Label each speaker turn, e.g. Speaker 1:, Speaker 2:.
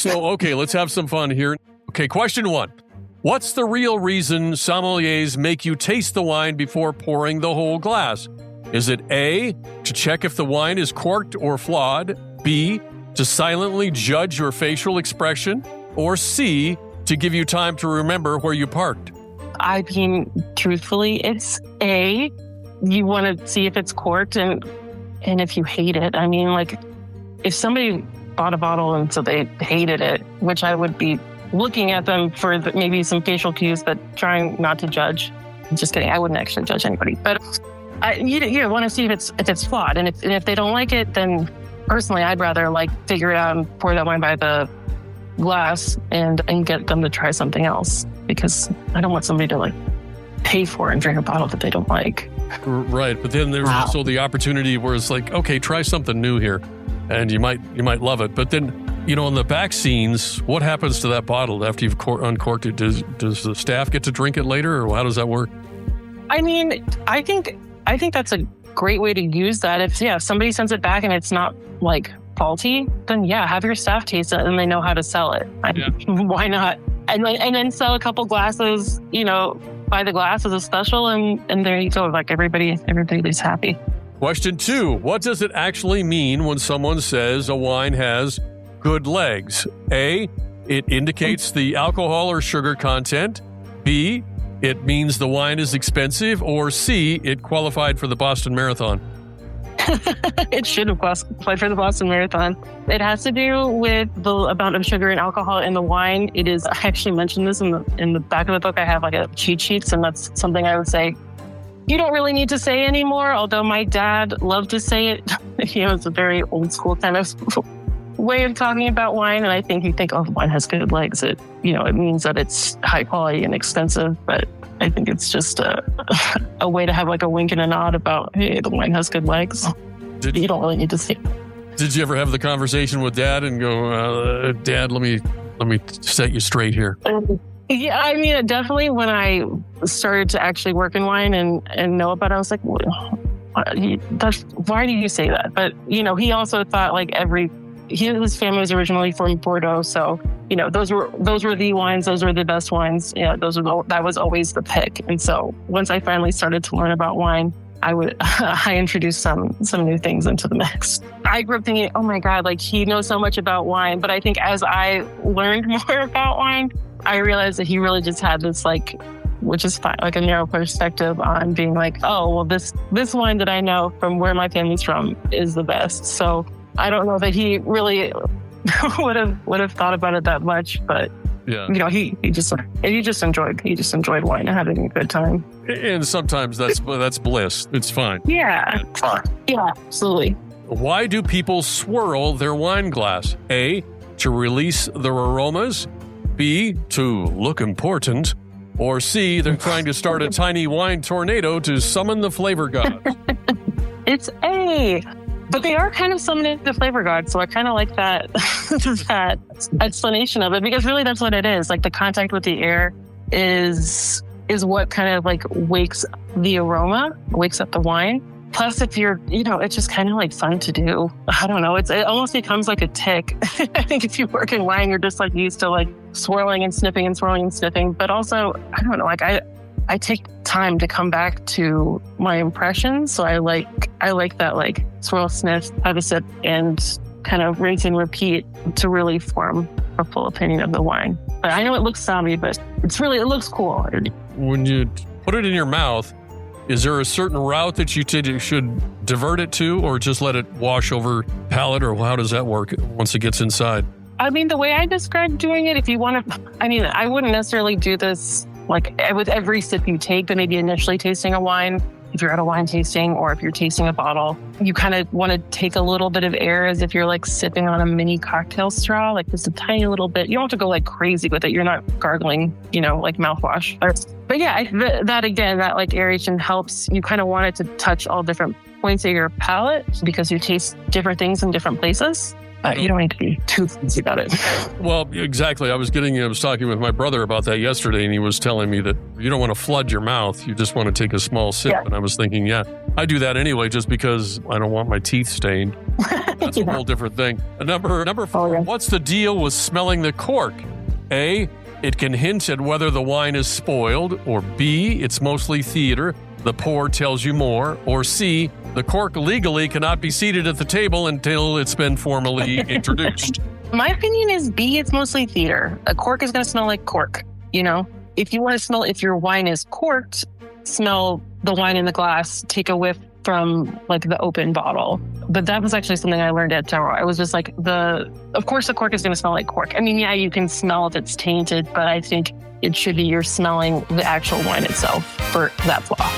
Speaker 1: Okay, let's have some fun here. Okay, question 1. What's the real reason sommeliers make you taste the wine before pouring the whole glass? Is it A, to check if the wine is corked or flawed, B, to silently judge your facial expression, or C, to give you time to remember where you parked?
Speaker 2: I mean, truthfully, it's A. You want to see if it's corked and if you hate it. I mean, like, if somebody bought a bottle and so they hated it, which I would be looking at them for maybe some facial cues, but trying not to judge. Just kidding. I wouldn't actually judge anybody. But you want to see if it's flawed. And if they don't like it, then personally, I'd rather figure it out and pour that wine by the glass and get them to try something else, because I don't want somebody to pay for and drink a bottle that they don't like.
Speaker 1: Right. But then there's also the opportunity where it's okay, try something new here and you might love it. But then, in the back scenes, what happens to that bottle after you've uncorked it? Does the staff get to drink it later, or how does that work?
Speaker 2: I mean, I think that's a great way to use that. If somebody sends it back and it's not faulty, then have your staff taste it and they know how to sell it. Why not? And then sell a couple glasses, by the glass as a special, and there you go. Everybody's happy.
Speaker 1: Question 2. What does it actually mean when someone says a wine has good legs? A, it indicates the alcohol or sugar content. B, it means the wine is expensive. Or C, it qualified for the Boston Marathon.
Speaker 2: It should have qualified for the Boston Marathon. It has to do with the amount of sugar and alcohol in the wine. It is, I actually mentioned this in the back of the book. I have a cheat sheets, and that's something I would say you don't really need to say anymore, although my dad loved to say it. It's a very old school kind of way of talking about wine, and I think you think, wine has good legs. It means that it's high quality and expensive, but I think it's just a way to have a wink and a nod about, hey, the wine has good legs. You don't really need to say it.
Speaker 1: Did you ever have the conversation with Dad and go, Dad, let me set you straight here?
Speaker 2: Yeah, I mean, definitely when I started to actually work in wine and know about it, I was like, why do you say that? But, he also thought his family was originally from Bordeaux. So, those were the wines. Those were the best wines. That was always the pick. And so once I finally started to learn about wine, I introduced some new things into the mix. I grew up thinking, oh my God, he knows so much about wine. But I think as I learned more about wine, I realized that he really just had this which is fine, a narrow perspective on being this wine that I know from where my family's from is the best. So I don't know that he really would have thought about it that much, but he just enjoyed wine and having a good time.
Speaker 1: And sometimes that's bliss. It's fine.
Speaker 2: Yeah. Yeah, absolutely.
Speaker 1: Why do people swirl their wine glass? A, to release the aromas. B, to look important. Or C, they're trying to start a tiny wine tornado to summon the flavor god.
Speaker 2: It's A. But they are kind of summoning the flavor god, so I kind of like that that explanation of it, because really that's what it is. The contact with the air is what kind of wakes the aroma, wakes up the wine. Plus, if you're, it's just kind of fun to do. I don't know. It almost becomes like a tick. I think if you work in wine, you're just used to swirling and sniffing and swirling and sniffing. But also, I don't know, I take time to come back to my impressions. So I like that swirl, sniff, have a sip, and kind of rinse and repeat to really form a full opinion of the wine. But I know it looks zombie, but it looks cool.
Speaker 1: When you put it in your mouth, is there a certain route that you should divert it to, or just let it wash over palate, or how does that work once it gets inside?
Speaker 2: I mean, the way I described doing it, if you want to, I wouldn't necessarily do this with every sip you take, but maybe initially tasting a wine. If you're at a wine tasting or if you're tasting a bottle, you kind of want to take a little bit of air as if you're sipping on a mini cocktail straw, just a tiny little bit. You don't have to go crazy with it. You're not gargling, mouthwash. But yeah, that aeration helps. You kind of want it to touch all different points of your palate because you taste different things in different places. You don't need to be too fancy about it.
Speaker 1: Well, exactly. I was talking with my brother about that yesterday, and he was telling me that you don't want to flood your mouth. You just want to take a small sip. Yeah. And I was thinking, I do that anyway, just because I don't want my teeth stained. That's a whole different thing. Number 4, What's the deal with smelling the cork? A, it can hint at whether the wine is spoiled, or B, it's mostly theater. The pour tells you more. Or C, the cork legally cannot be seated at the table until it's been formally introduced.
Speaker 2: My opinion is B, it's mostly theater. A cork is going to smell like cork. If you want to smell, if your wine is corked, smell the wine in the glass, take a whiff from like the open bottle. But that was actually something I learned at Taro. I was just like, of course the cork is going to smell like cork. I mean, you can smell if it's tainted, but I think it should be you're smelling the actual wine itself for that flaw.